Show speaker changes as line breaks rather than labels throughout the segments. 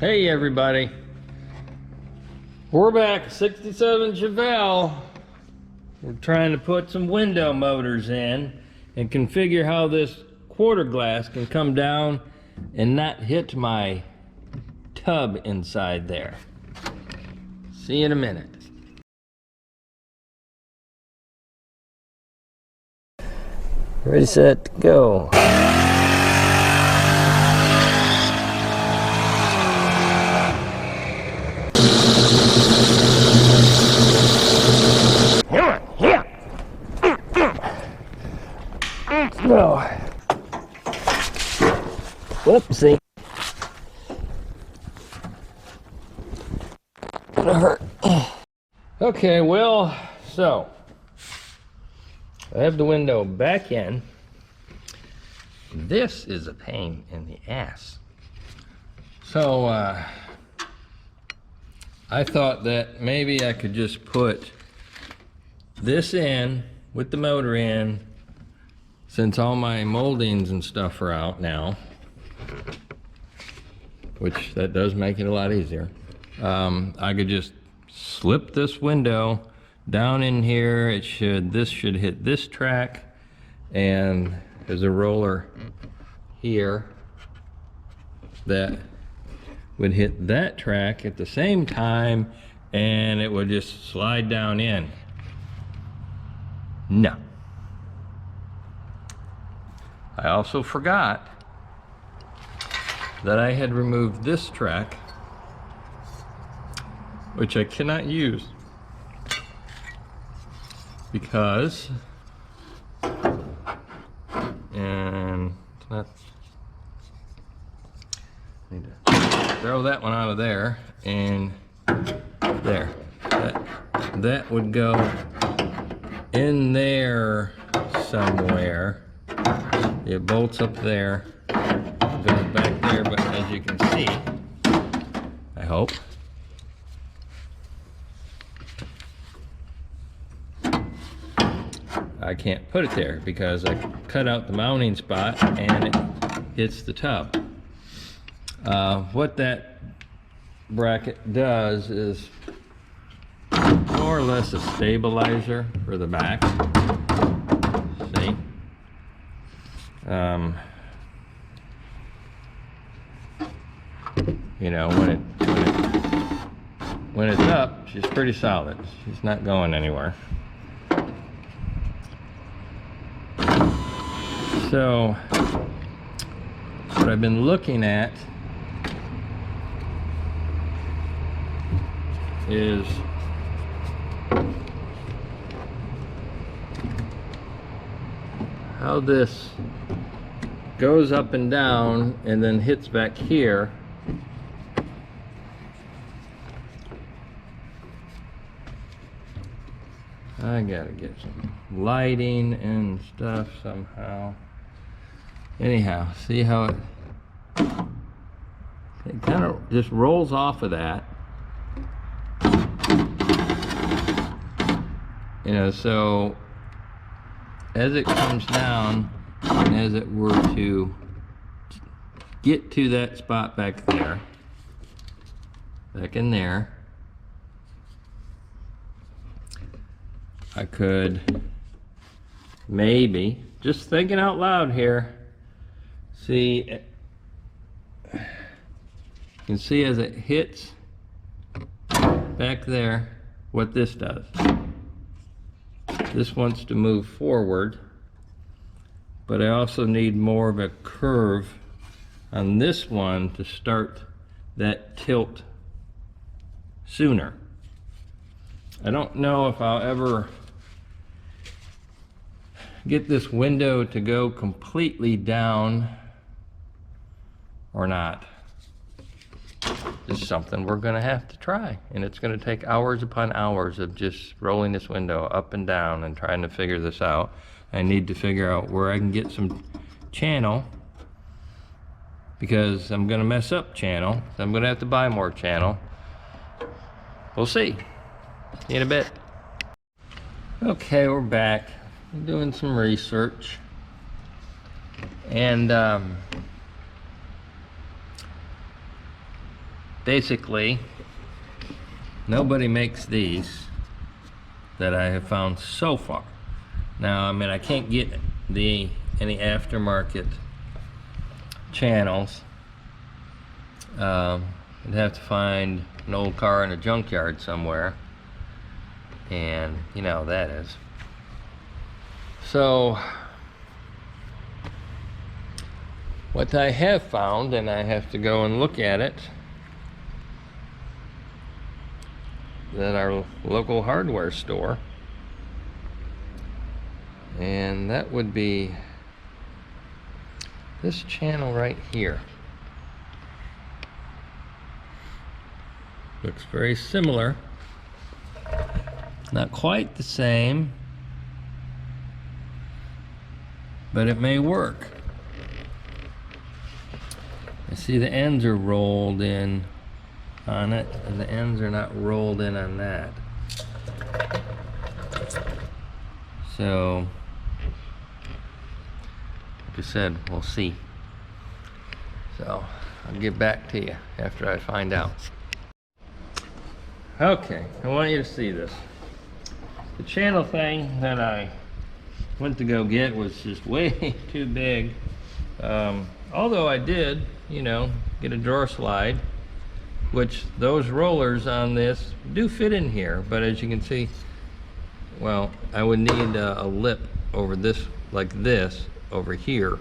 Hey everybody, we're back. 67 Chevelle. We're trying to put some window motors in and configure how this quarter glass can come down and not hit my tub inside there. See you in a minute. Ready, set, go. No. Whoopsie. Gonna hurt. Okay, well, so I have the window back in. This is a pain in the ass. So I thought that maybe I could just put this in with the motor in, since all my moldings and stuff are out now, which that does make it a lot easier. I could just slip this window down in here. This should hit this track, and there's a roller here that would hit that track at the same time, and it would just slide down in. No. I also forgot that I had removed this track, which I cannot use because, and I need to throw that one out of there, and there. That would go in there somewhere. It bolts up there, goes back there, but as you can see, I hope, I can't put it there because I cut out the mounting spot and it hits the tub. What that bracket does is more or less a stabilizer for the back. See? You know, when it's up, she's pretty solid. She's not going anywhere. So what I've been looking at is how this goes up and down and then hits back here. I gotta get some lighting and stuff somehow. Anyhow, see how it kind of just rolls off of that. You know, so as it comes down, and as it were to get to that spot back there, back in there, I could maybe, just thinking out loud here, see, you can see as it hits back there what this does. This wants to move forward, but I also need more of a curve on this one to start that tilt sooner. I don't know if I'll ever get this window to go completely down or not. This is something we're gonna have to try, and it's gonna take hours upon hours of just rolling this window up and down and trying to figure this out. I need to figure out where I can get some channel, because I'm gonna mess up channel. So I'm gonna have to buy more channel. We'll see. See you in a bit. Okay, we're back. I'm doing some research, and basically, nobody makes these that I have found so far. Now, I mean, I can't get any aftermarket channels. I'd have to find an old car in a junkyard somewhere, and you know how that is. So what I have found, and I have to go and look at it, at our local hardware store, and that would be this channel right here. Looks very similar, not quite the same, but it may work. You see the ends are rolled in on it, and the ends are not rolled in on that. So, like I said, we'll see. So, I'll get back to you after I find out. Okay, I want you to see this. The channel thing that I went to go get was just way too big. Although I did, you know, get a drawer slide, which those rollers on this do fit in here, but as you can see, well, I would need a lip over this, like this, over here.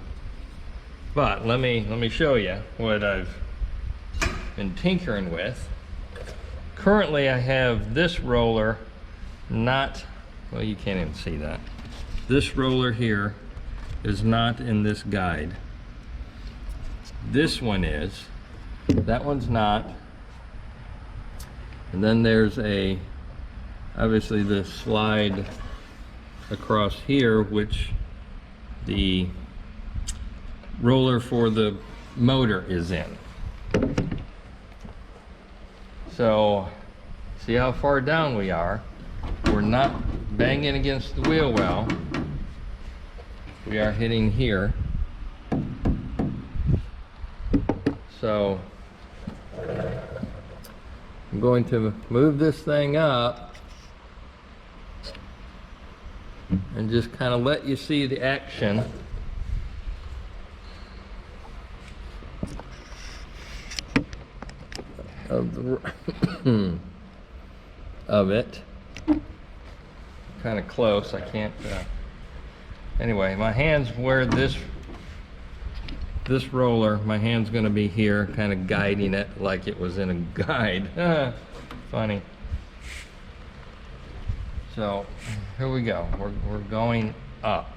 But let me show you what I've been tinkering with. Currently I have this roller not, well, you can't even see that. This roller here is not in this guide. This one is, that one's not. And then there's obviously the slide across here, which the roller for the motor is in. So, see how far down we are. We're not banging against the wheel well. We are hitting here. So, I'm going to move this thing up and just kind of let you see the action of the of it. Kind of close. I can't. Anyway, my hand's where this roller. My hand's going to be here, kind of guiding it like it was in a guide. Funny. So here we go. We're going up.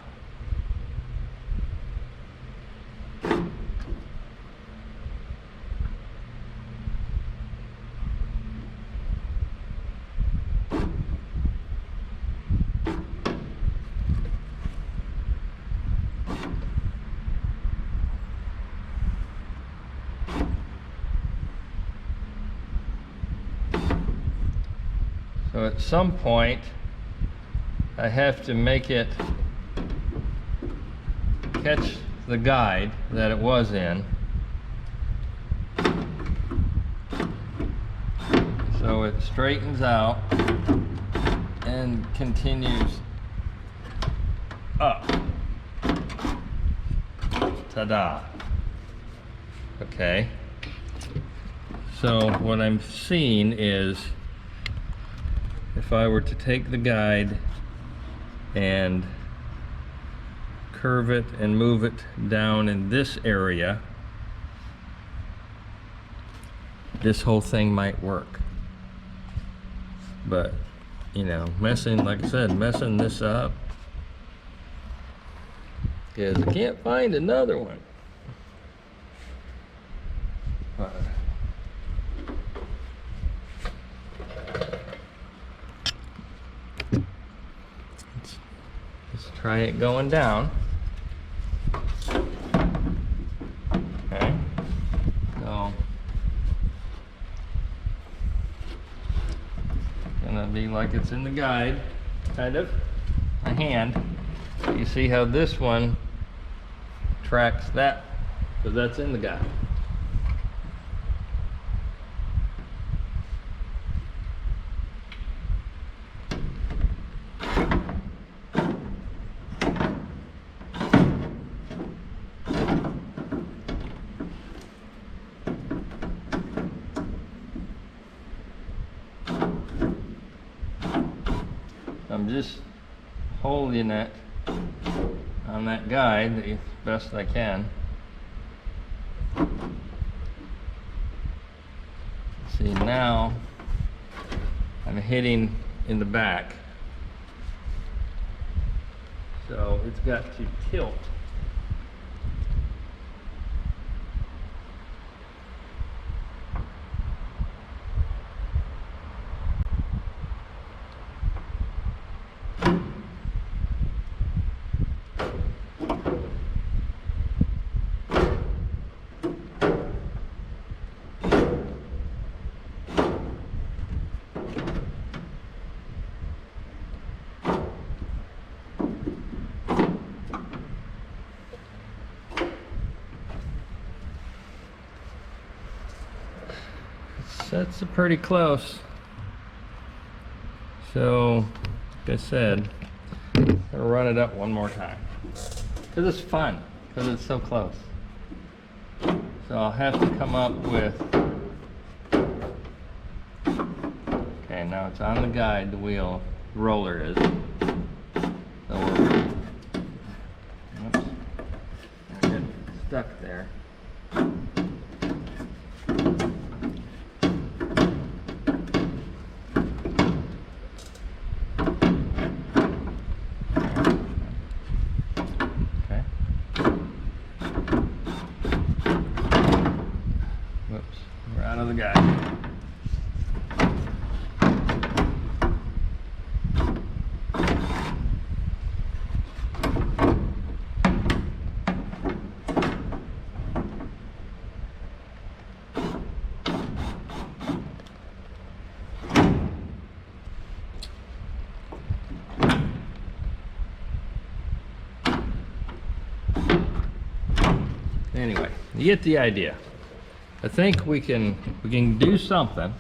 So at some point, I have to make it catch the guide that it was in. So it straightens out and continues up. Ta-da. Okay. So what I'm seeing is, if I were to take the guide and curve it and move it down in this area, this whole thing might work. But, you know, like I said, messing this up, because I can't find another one. Let's try it going down. Okay. So, gonna be like it's in the guide, kind of. My hand. You see how this one tracks that, because that's in the guide. I'm just holding it on that guide the best I can. See, now I'm hitting in the back, so it's got to tilt. That's pretty close. So, like I said, I'm gonna run it up one more time. Because it's fun, because it's so close. So I'll have to come up with, okay, now it's on the guide, the wheel, the roller is. So we're, oops, I get stuck there. Whoops, we're out of the guide. Anyway, you get the idea. I think we can do something.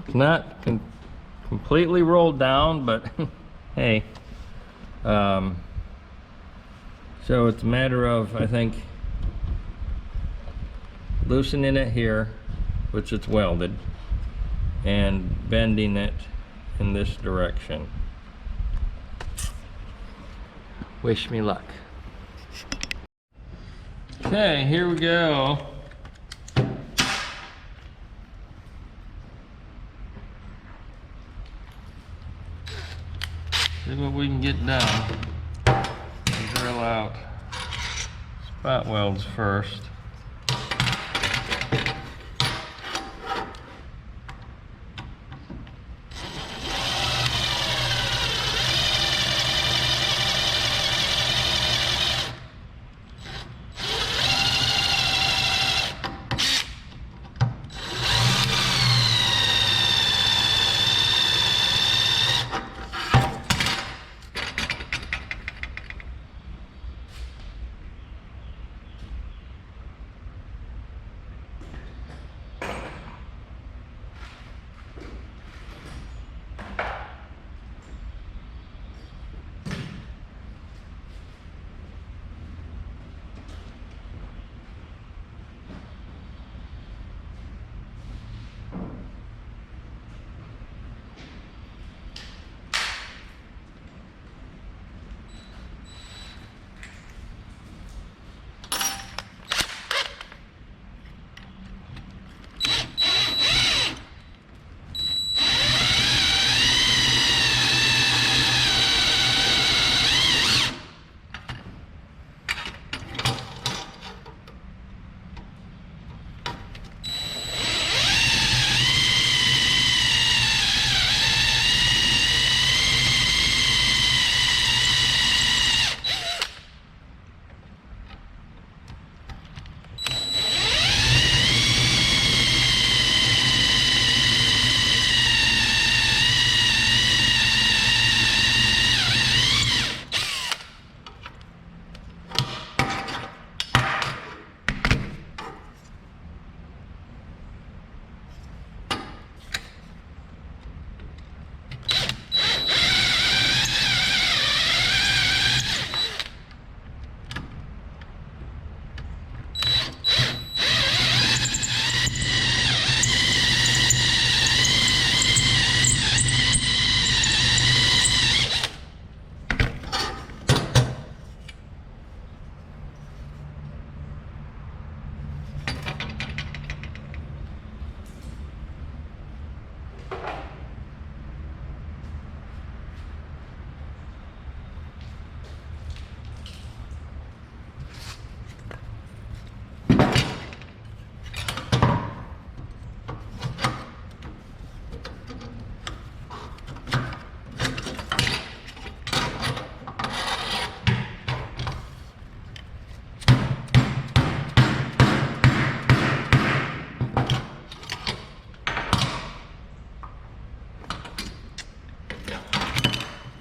It's not completely rolled down, but hey. So it's a matter of, I think, loosening it here, which it's welded, and bending it in this direction. Wish me luck. Okay, here we go. See what we can get done. Drill out spot welds first.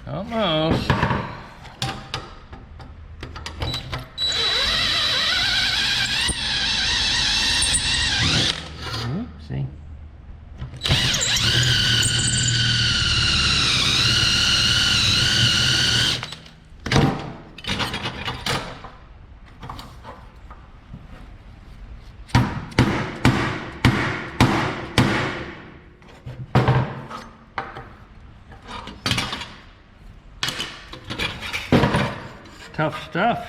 Almost. Oopsie. Tough stuff.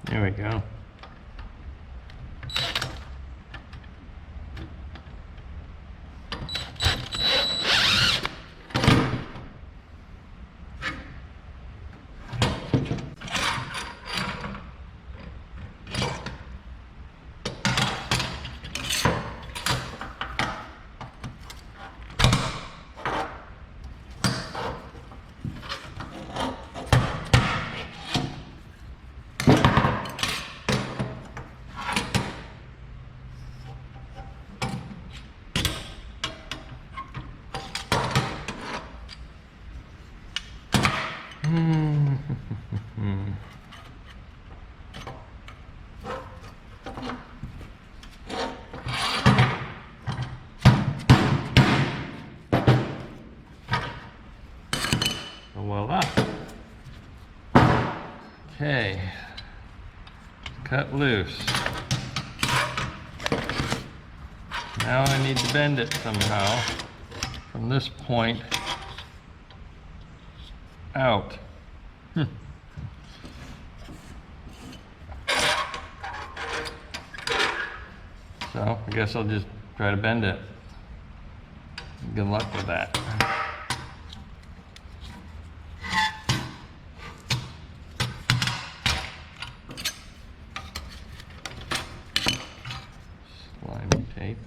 There we go. Voila. Okay, cut loose. Now I need to bend it somehow from this point out. So I guess I'll just try to bend it. Good luck with that. Slimy tape.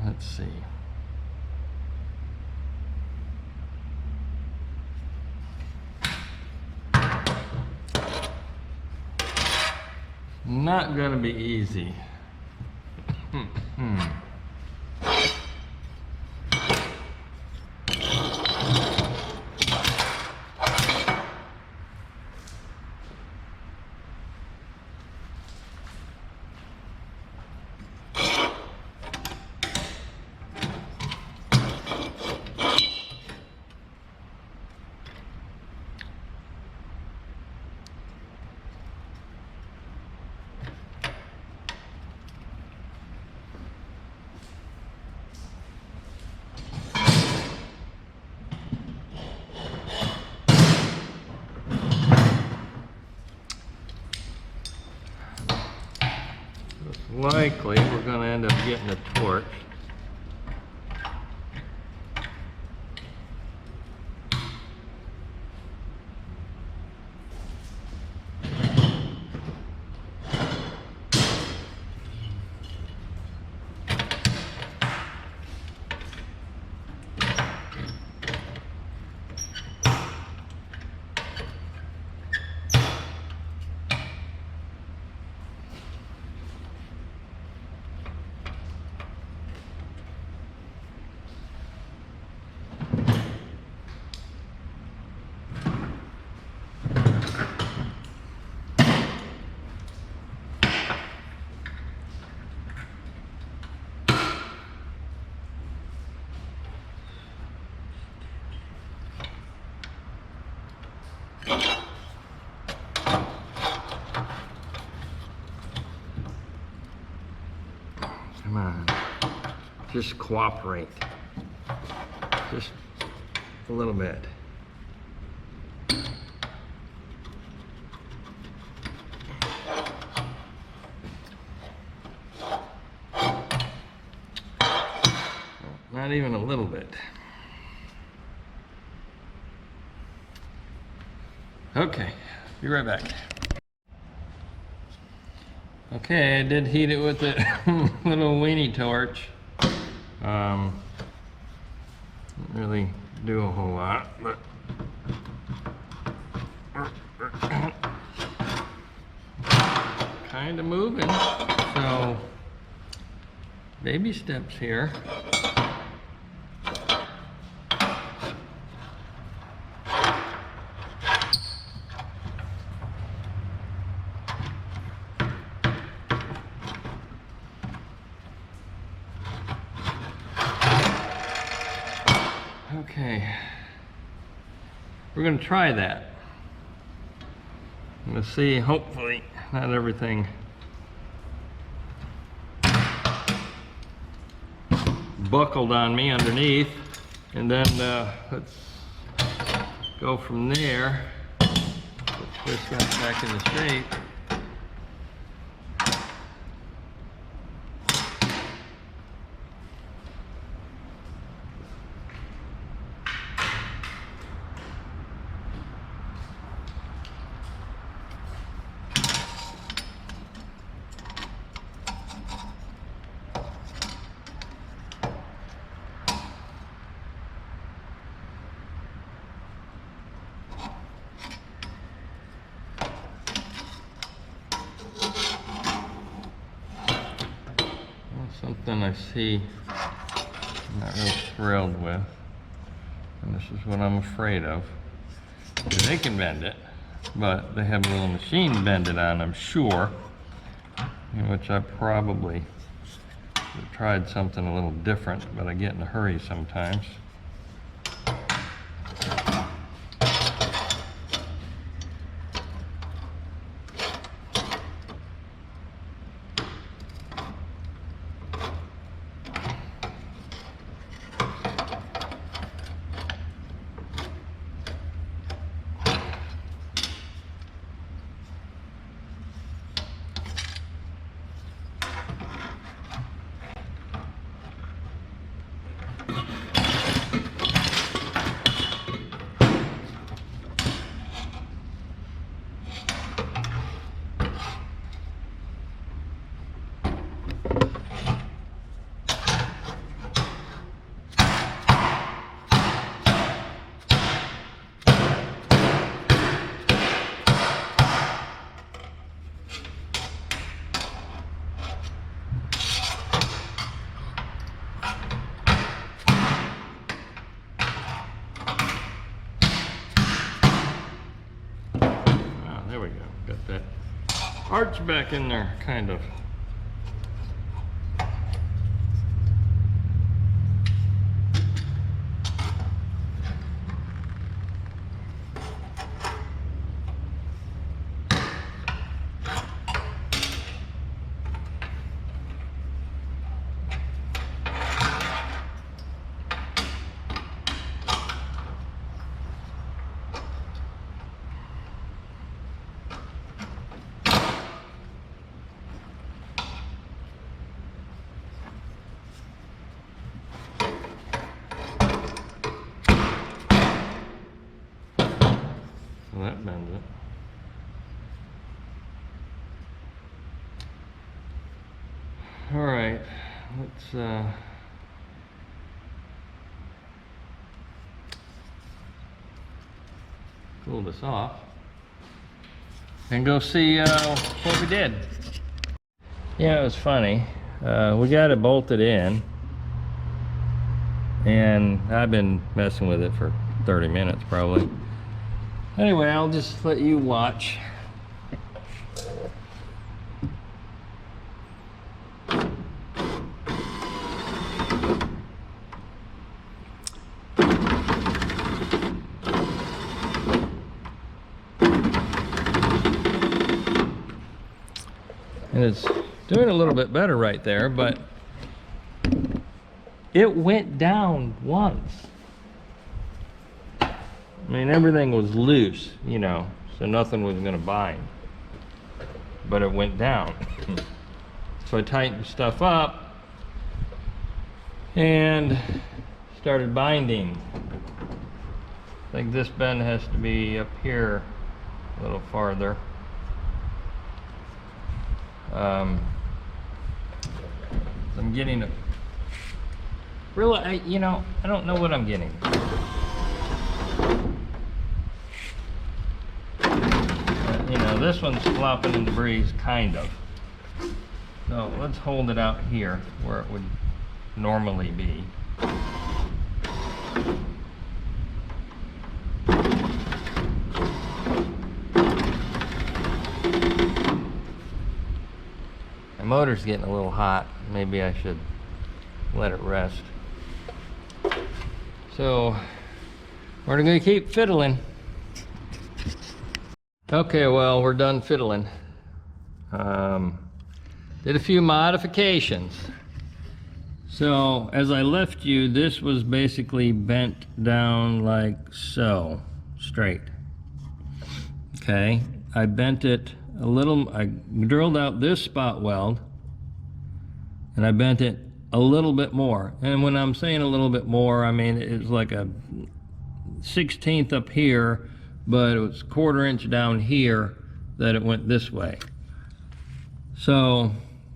Let's see. Not gonna be easy. Likely we're going to end up getting a torch. just cooperate. Just a little bit. Not even a little bit. Okay, be right back. Okay, I did heat it with a little weenie torch. Didn't really do a whole lot, but kind of moving. So, baby steps here. Okay, we're going to try that. I'm going to see, hopefully, not everything buckled on me underneath. And then let's go from there. Put this guy back into shape. Something I see I'm not real thrilled with, and this is what I'm afraid of. They can bend it, but they have a little machine bend it on, I'm sure, in which I probably have tried something a little different, but I get in a hurry sometimes. There we go, got that arch back in there, kind of. So that bends it. All right, let's cool this off and go see what we did. Yeah, it was funny. We got it bolted in, and I've been messing with it for 30 minutes probably. Anyway, I'll just let you watch. And it's doing a little bit better right there, but it went down once. I mean, everything was loose, you know, so nothing was gonna bind. But it went down. So I tightened stuff up and started binding. I think this bend has to be up here a little farther. I'm getting a really, I don't know what I'm getting. This one's flopping in the breeze, kind of. So let's hold it out here where it would normally be. My motor's getting a little hot. Maybe I should let it rest. So we're gonna keep fiddling. Okay, well, we're done fiddling. Did a few modifications. So as I left you, this was basically bent down like so, straight. Okay, I bent it a little, I drilled out this spot weld and I bent it a little bit more. And when I'm saying a little bit more, I mean it's like a 1/16 up here, but it was 1/4 inch down here that it went this way. So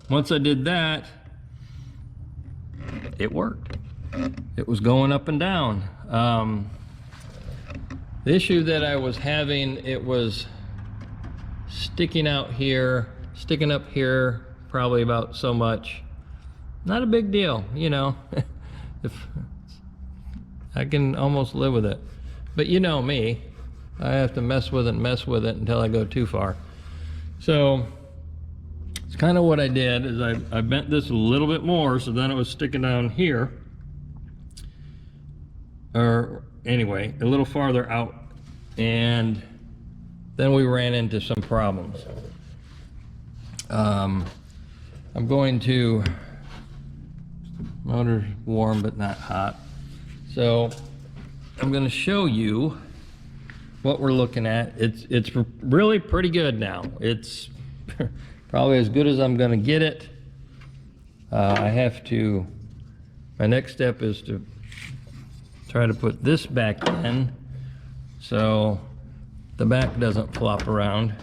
once I did that, it worked. It was going up and down. The issue that I was having, it was sticking out here, sticking up here, probably about so much. Not a big deal, you know. If I can almost live with it. But you know me, I have to mess with it until I go too far. So it's kind of what I did is I bent this a little bit more, so then it was sticking down here. Or anyway, a little farther out. And then we ran into some problems. I'm going to, motor's warm but not hot. So I'm going to show you what we're looking at. It's really pretty good now. It's probably as good as I'm going to get it. I have to, my next step is to try to put this back in so the back doesn't flop around.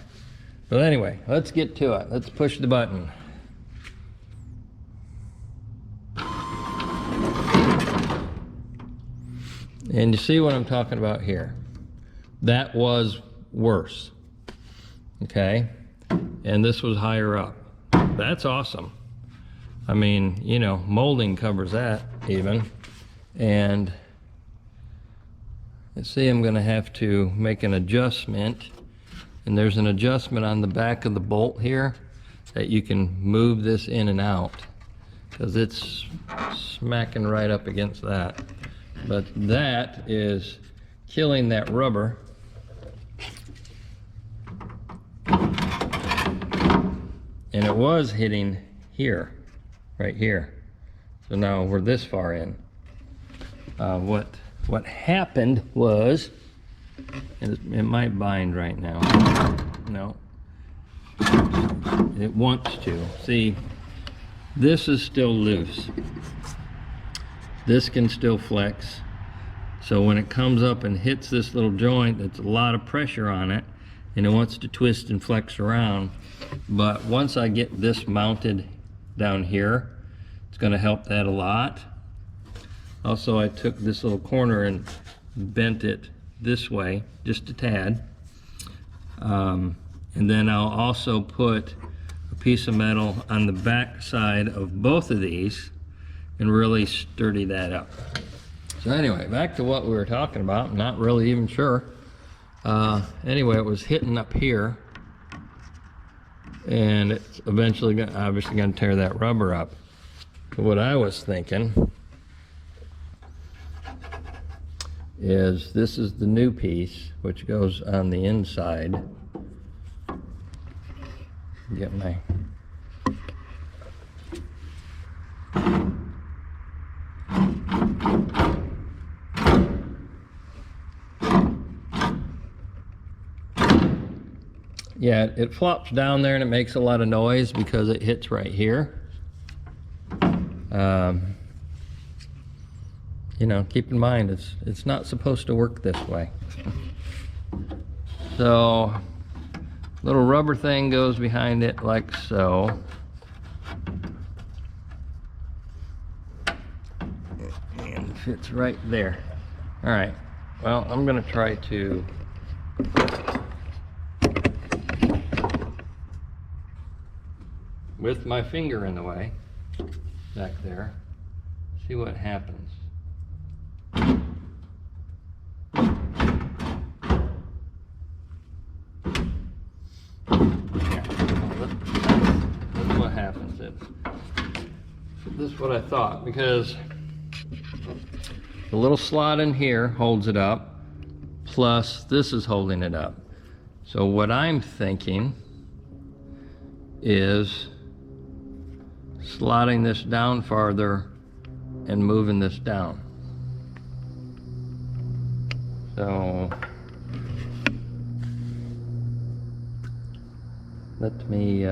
But anyway, let's get to it. Let's push the button. And you see what I'm talking about here. That was worse, okay? And this was higher up. That's awesome. I mean, you know, molding covers that even. And let's see, I'm gonna have to make an adjustment. And there's an adjustment on the back of the bolt here that you can move this in and out because it's smacking right up against that. But that is killing that rubber. And it was hitting here, right here. So now we're this far in. What happened was, it might bind right now. No, it wants to. See, this is still loose. This can still flex. So when it comes up and hits this little joint, it's a lot of pressure on it, and it wants to twist and flex around. But once I get this mounted down here, it's going to help that a lot. Also, I took this little corner and bent it this way, just a tad. And then I'll also put a piece of metal on the back side of both of these and really sturdy that up. So anyway, back to what we were talking about. I'm not really even sure. Anyway, it was hitting up here, and it's eventually obviously going to tear that rubber up. So what I was thinking is this is the new piece which goes on the inside. Get my Yeah, it flops down there and it makes a lot of noise because it hits right here. You know, keep in mind, it's not supposed to work this way. So, little rubber thing goes behind it like so. And fits right there. All right, well, I'm gonna try to with my finger in the way back there, see what happens. That's what happens. This is what I thought, because the little slot in here holds it up, plus this is holding it up. So what I'm thinking is slotting this down farther and moving this down. So let me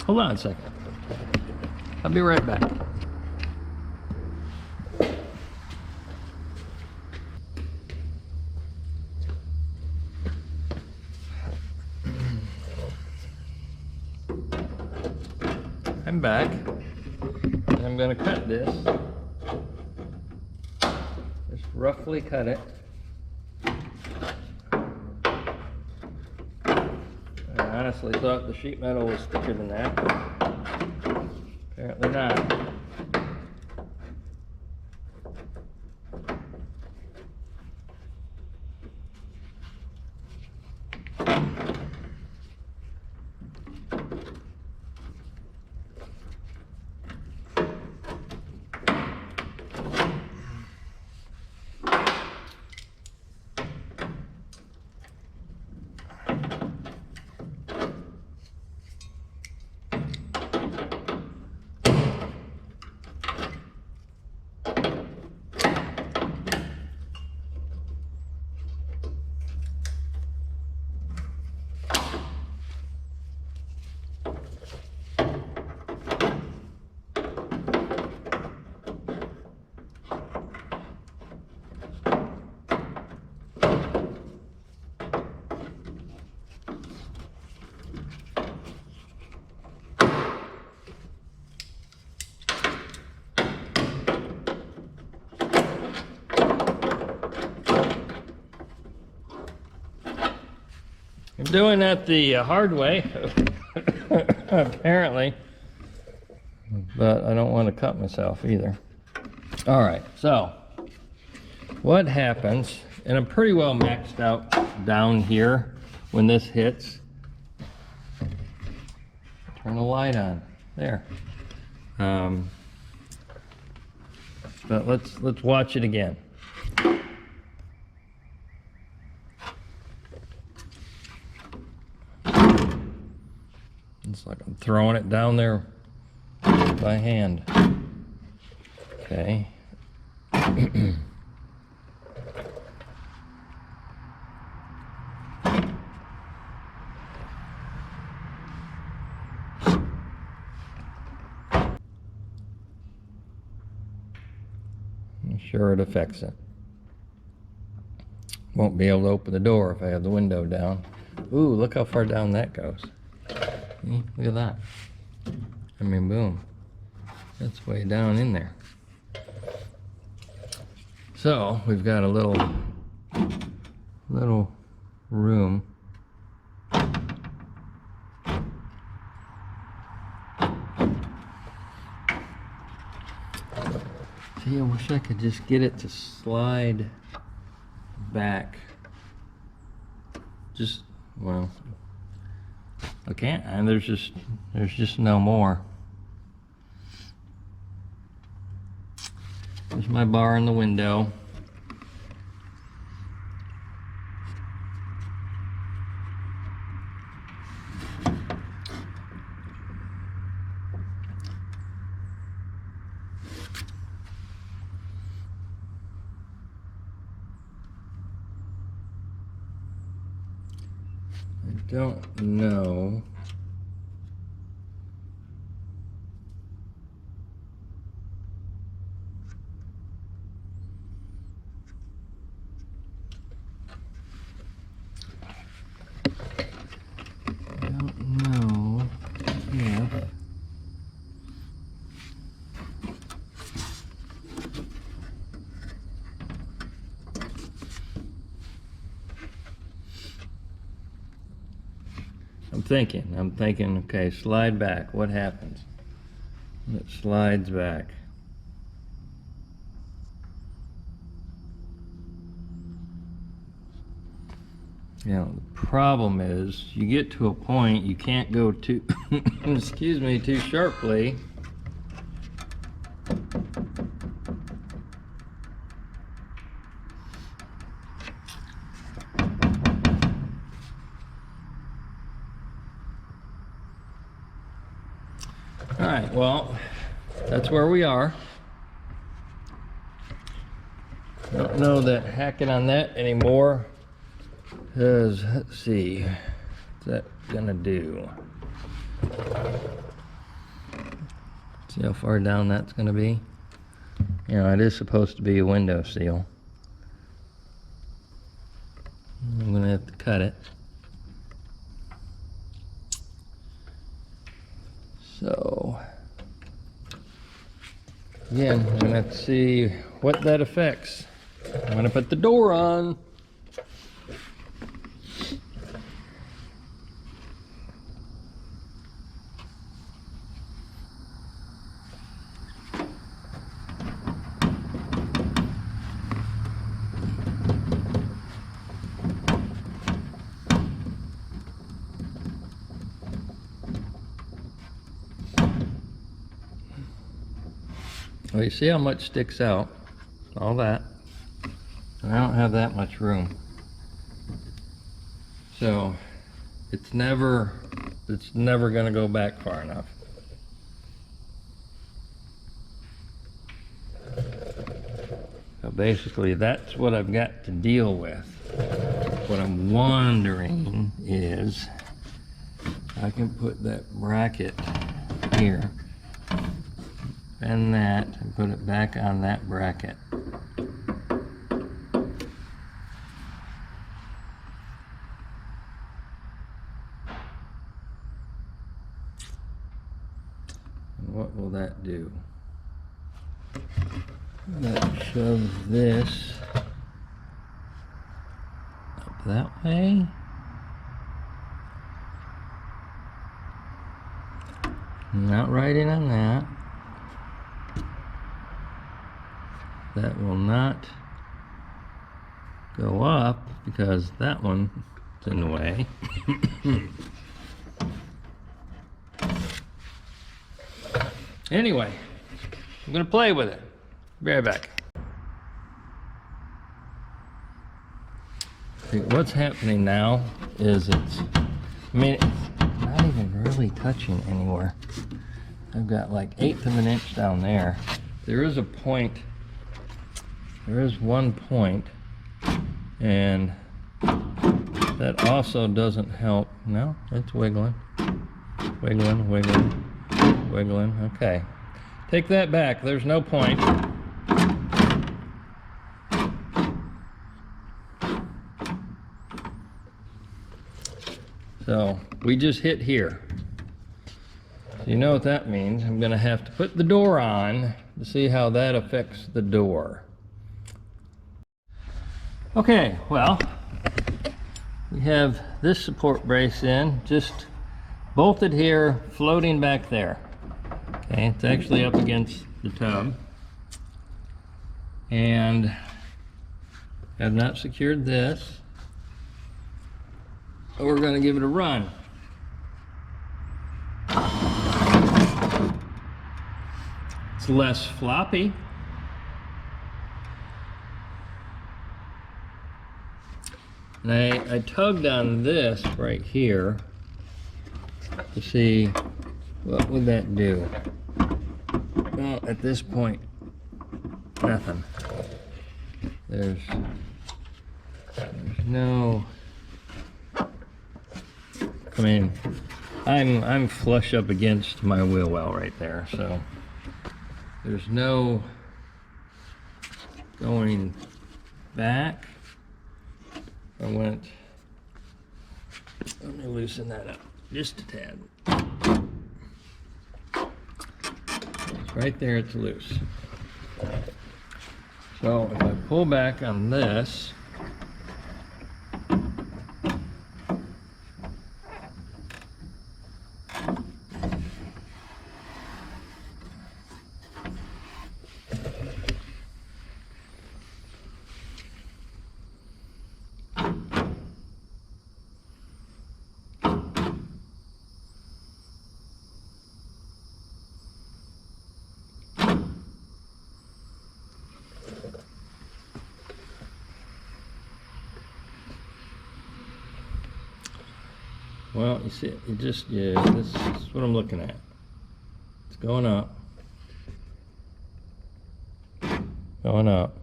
hold on a second. I'll be right back. I'm back, and I'm going to cut this. Just roughly cut it. I honestly thought the sheet metal was thicker than that. Apparently not. I'm doing that the hard way, apparently, but I don't want to cut myself either. All right, so what happens, and I'm pretty well maxed out down here when this hits. Turn the light on, there. But let's watch it again. It's like I'm throwing it down there by hand. Okay. I'm sure it affects it. Won't be able to open the door if I have the window down. Ooh, look how far down that goes. Look at that. I mean, boom. That's way down in there. So we've got a little room. See, I wish I could just get it to slide back. Just, well, I can't, and there's just no more. There's my bar in the window. don't know. I'm thinking, okay, slide back. What happens? It slides back. You know, the problem is you get to a point you can't go too, excuse me, too sharply. All right, well, that's where we are. I don't know that hacking on that anymore, because, let's see, what's that gonna do? See how far down that's gonna be? You know, it is supposed to be a window seal. I'm gonna have to cut it. So, again, I'm gonna have to see what that affects. I'm gonna put the door on. Well, you see how much sticks out, all that, and I don't have that much room. So it's never gonna go back far enough. So basically that's what I've got to deal with. What I'm wondering is I can put that bracket here and that and put it back on that bracket. And what will that do? That shoves this up that way. Not writing on that. That will not go up because that one's in the way. Anyway, I'm gonna play with it. Be right back. See, what's happening now is it's not even really touching anywhere. I've got like 1/8 of an inch down there. There is a point. There is one point, and that also doesn't help. No, it's wiggling, wiggling, wiggling, wiggling. Okay, take that back. There's no point. So we just hit here. So you know what that means. I'm gonna have to put the door on to see how that affects the door. Okay, well, we have this support brace in, just bolted here, floating back there. Okay, it's actually up against the tub. And have not secured this. But we're gonna give it a run. It's less floppy. And I tugged on this right here to see what would that do. Well, at this point, nothing. There's no I mean, I'm flush up against my wheel well right there, so there's no going back. I went, let me loosen that up just a tad. It's right there, it's loose. So if I pull back on this, well, you see, this is what I'm looking at. It's going up. Going up.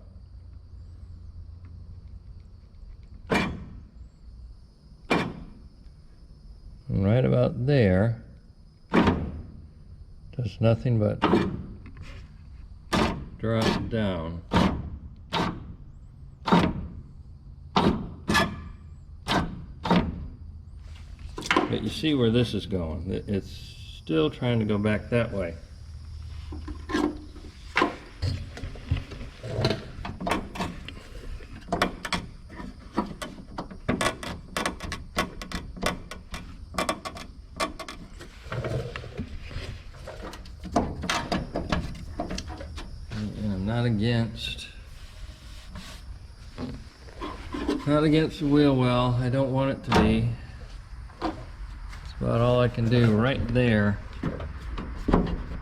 And right about there, does nothing but drop down. But you see where this is going. It's still trying to go back that way. And I'm not against the wheel well. I don't want it to be. About all I can do right there,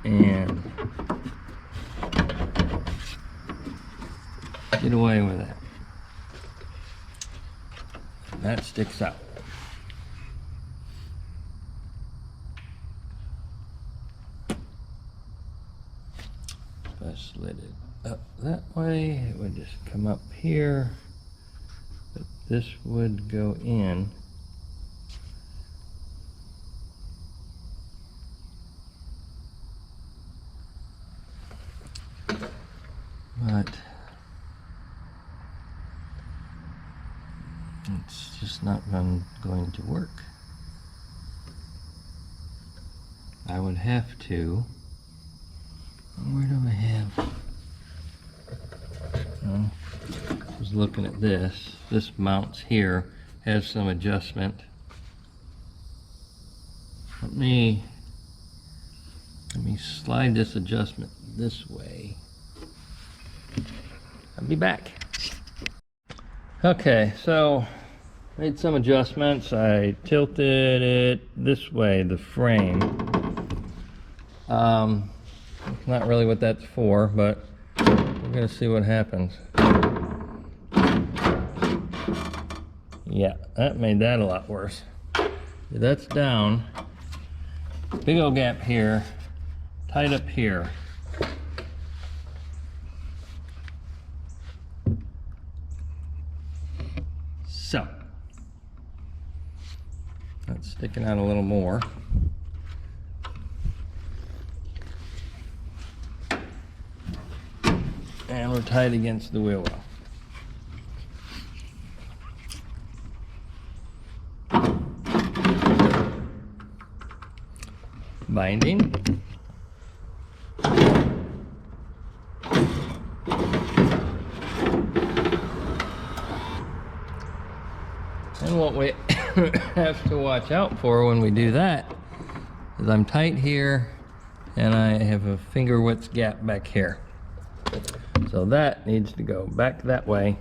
and get away with it. That sticks out. If I slid it up that way, it would just come up here, but this would go in. But it's just not going to work. I would have to. Where do I have? I was looking at this. This mounts here, has some adjustment. Let me slide this adjustment this way. I'll be back. Okay, so made some adjustments. I tilted it this way, the frame. Not really what that's for, but we're gonna see what happens. Yeah, that made that a lot worse. That's down. Big old gap here, tight up here. So, that's sticking out a little more. And we're tight against the wheel well. Binding. And what we have to watch out for when we do that is I'm tight here and I have a finger width gap back here. So that needs to go back that way.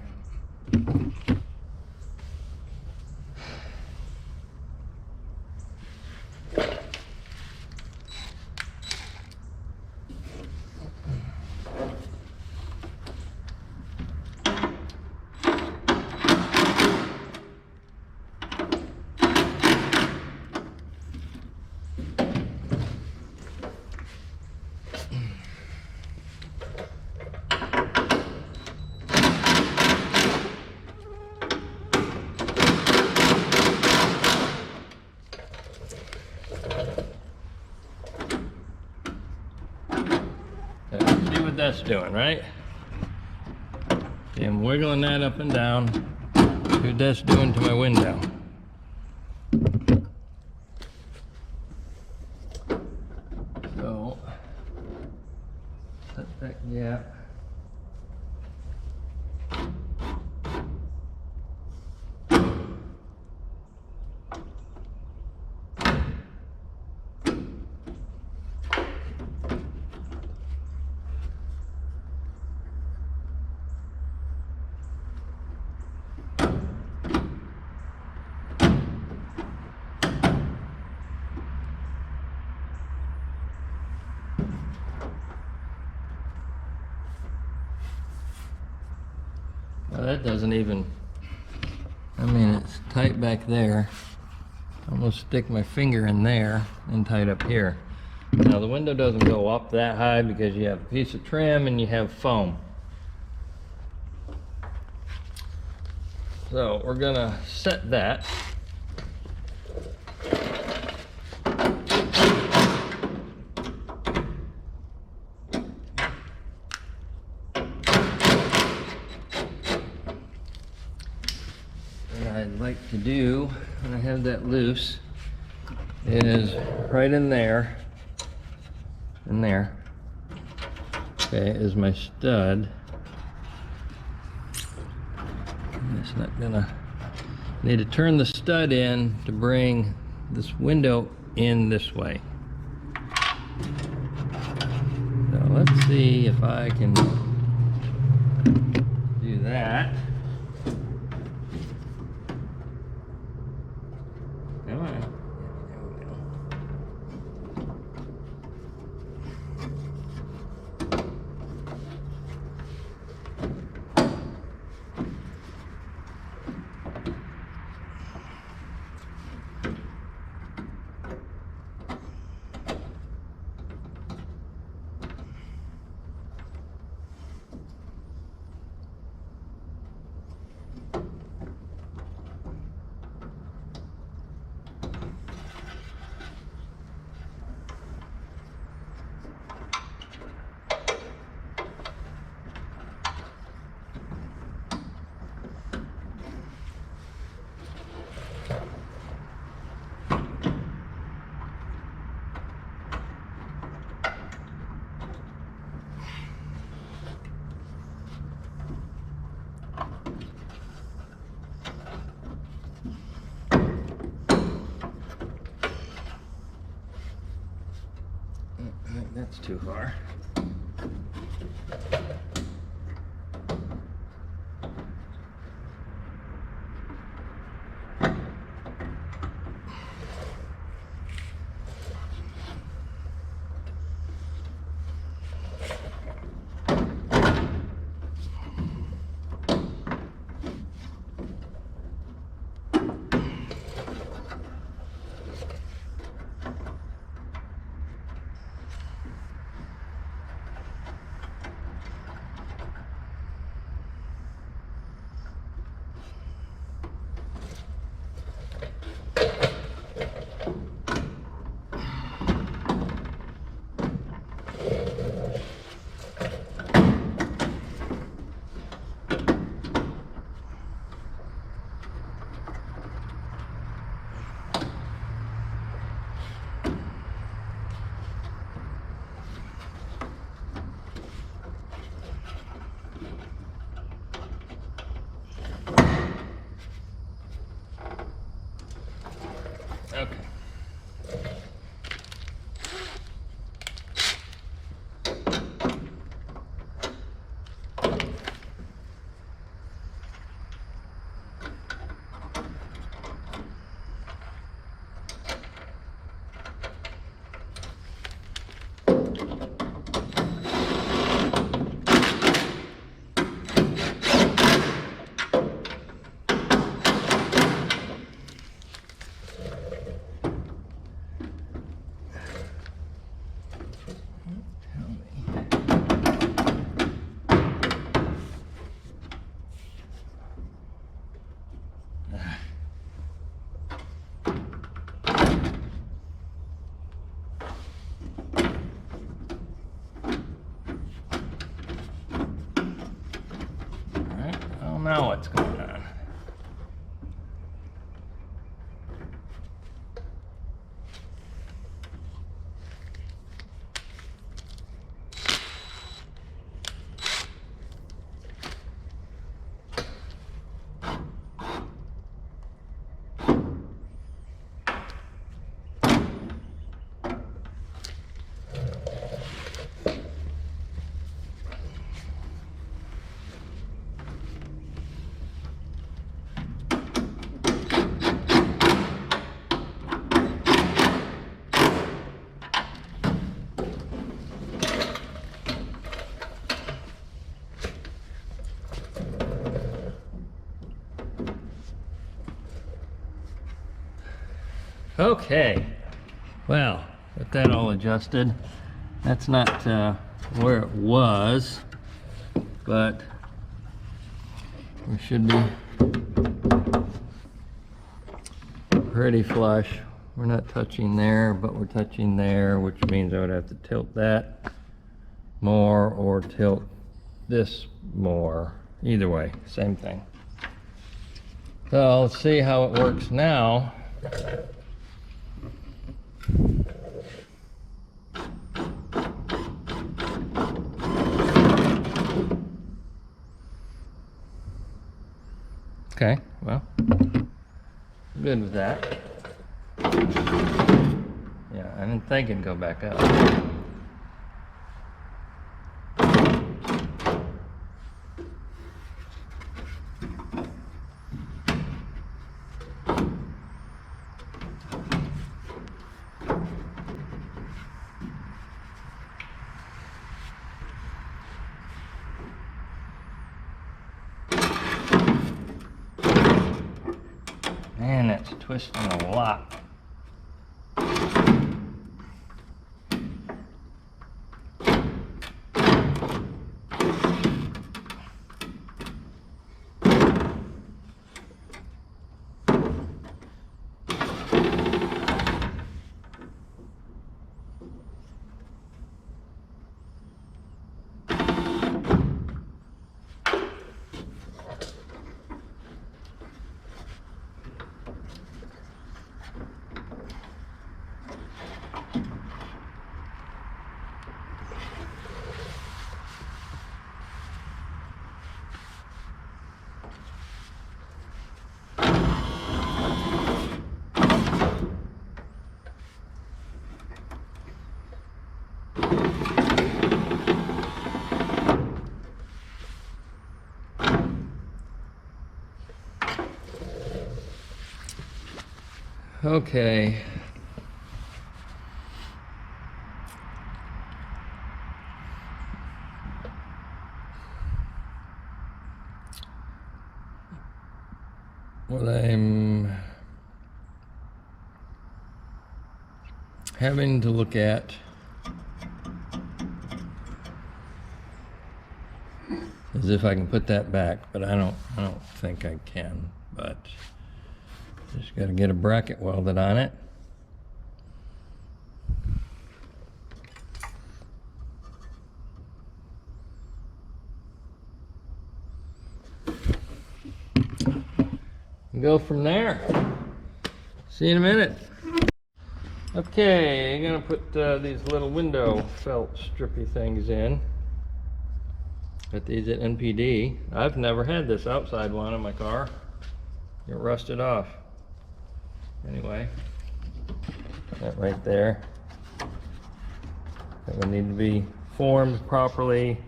that's doing, right? See, I'm wiggling that up and down. See what that's doing to my window. So, set that gap. Well, that doesn't even, I mean, it's tight back there. I'm gonna stick my finger in there and tight up here. Now the window doesn't go up that high because you have a piece of trim and you have foam. So we're gonna set that. What I'd like to do when I have that loose is right in there, okay, is my stud. It's not gonna, need to turn the stud in to bring this window in this way. So let's see if I can do that. Come on. There we go. I think that's too far. Okay. Now what's going on? Okay, well, with that all adjusted, that's not where it was, but we should be pretty flush. We're not touching there, but we're touching there, which means I would have to tilt that more or tilt this more. Either way, same thing. So let's see how it works now. Okay, well, good with that. Yeah, I didn't think it'd go back up. Man, that's twisting a lot. Okay. What I'm having to look at is if I can put that back, but I don't think I can, but just got to get a bracket welded on it. And go from there. See you in a minute. Okay, I'm gonna put these little window felt strippy things in. Got these at NPD. I've never had this outside one in my car. Get rusted off. Anyway, that right there. That would need to be formed properly.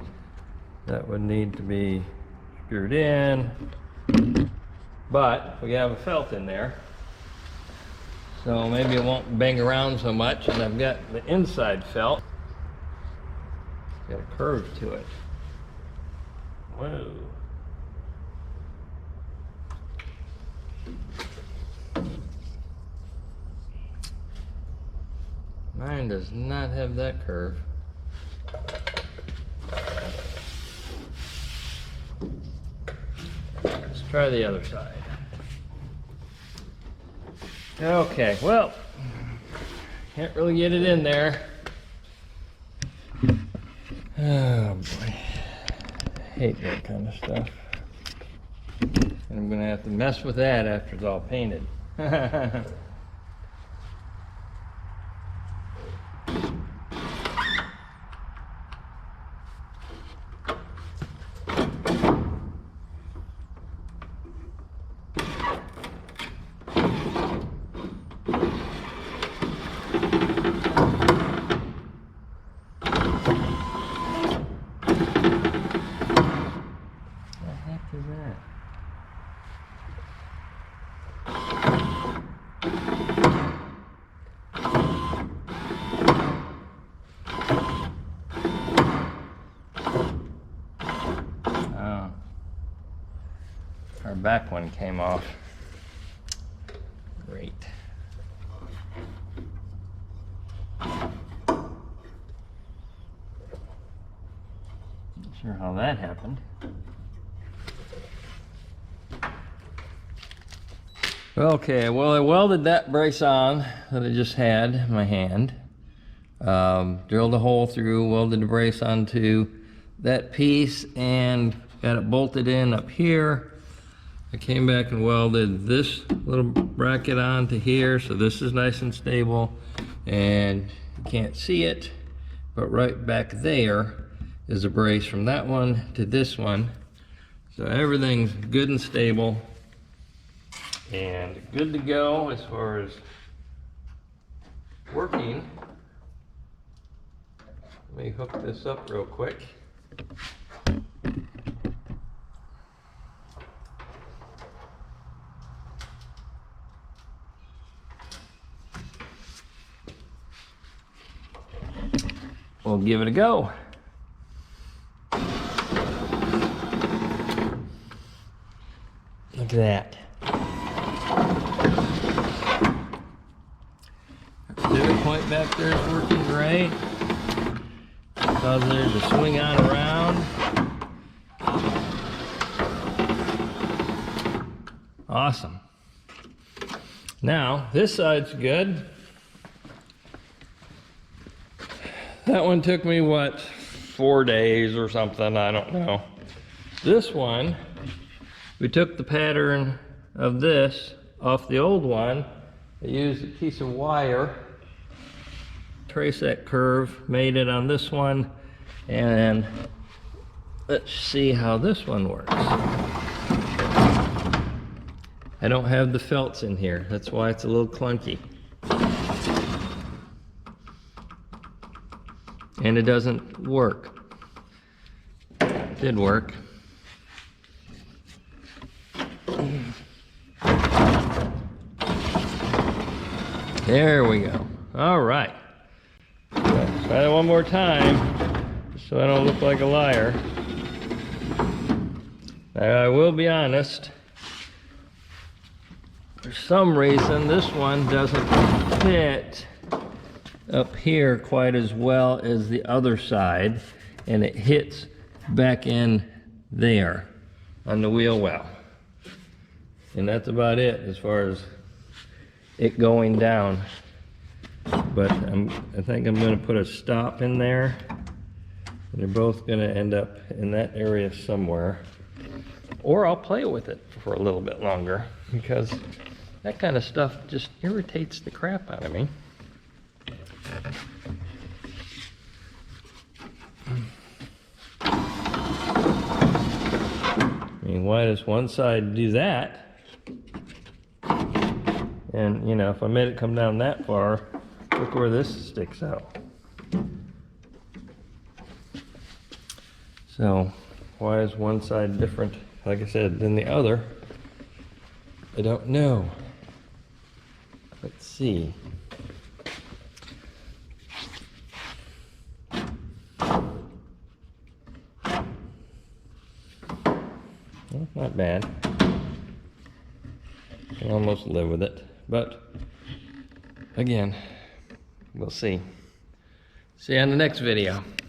That would need to be screwed in. But we have a felt in there, so maybe it won't bang around so much. And I've got the inside felt. Got a curve to it. Whoa. Mine does not have that curve. Let's try the other side. Okay, well, can't really get it in there. Oh boy, I hate that kind of stuff. And I'm gonna have to mess with that after it's all painted. Our back one came off. Great. Not sure how that happened. Okay, well, I welded that brace on that I just had in my hand. Drilled a hole through, welded the brace onto that piece, and got it bolted in up here. I came back and welded this little bracket onto here, so this is nice and stable, and you can't see it, but right back there is a brace from that one to this one. So everything's good and stable and good to go as far as working. Let me hook this up real quick. We'll give it a go. Look at that. Pivot point back there is working great. Cause there to swing on around. Awesome. Now, this side's good. That one took me, what, 4 days or something, I don't know. This one, we took the pattern of this off the old one. I used a piece of wire, trace that curve, made it on this one, and let's see how this one works. I don't have the felts in here, that's why it's a little clunky. And it doesn't work. It did work. There we go. All right. Let's try that one more time, so I don't look like a liar. Now, I will be honest. For some reason, this one doesn't fit up here quite as well as the other side, and it hits back in there on the wheel well. And that's about it as far as it going down. But I think I'm going to put a stop in there. They're both going to end up in that area somewhere. Or I'll play with it for a little bit longer, because that kind of stuff just irritates the crap out of me. I mean, why does one side do that? And, you know, if I made it come down that far, look where this sticks out. So, why is one side different, like I said, than the other? I don't know. Let's see. Well, not bad. I can almost live with it. But, again, we'll see. See you on the next video.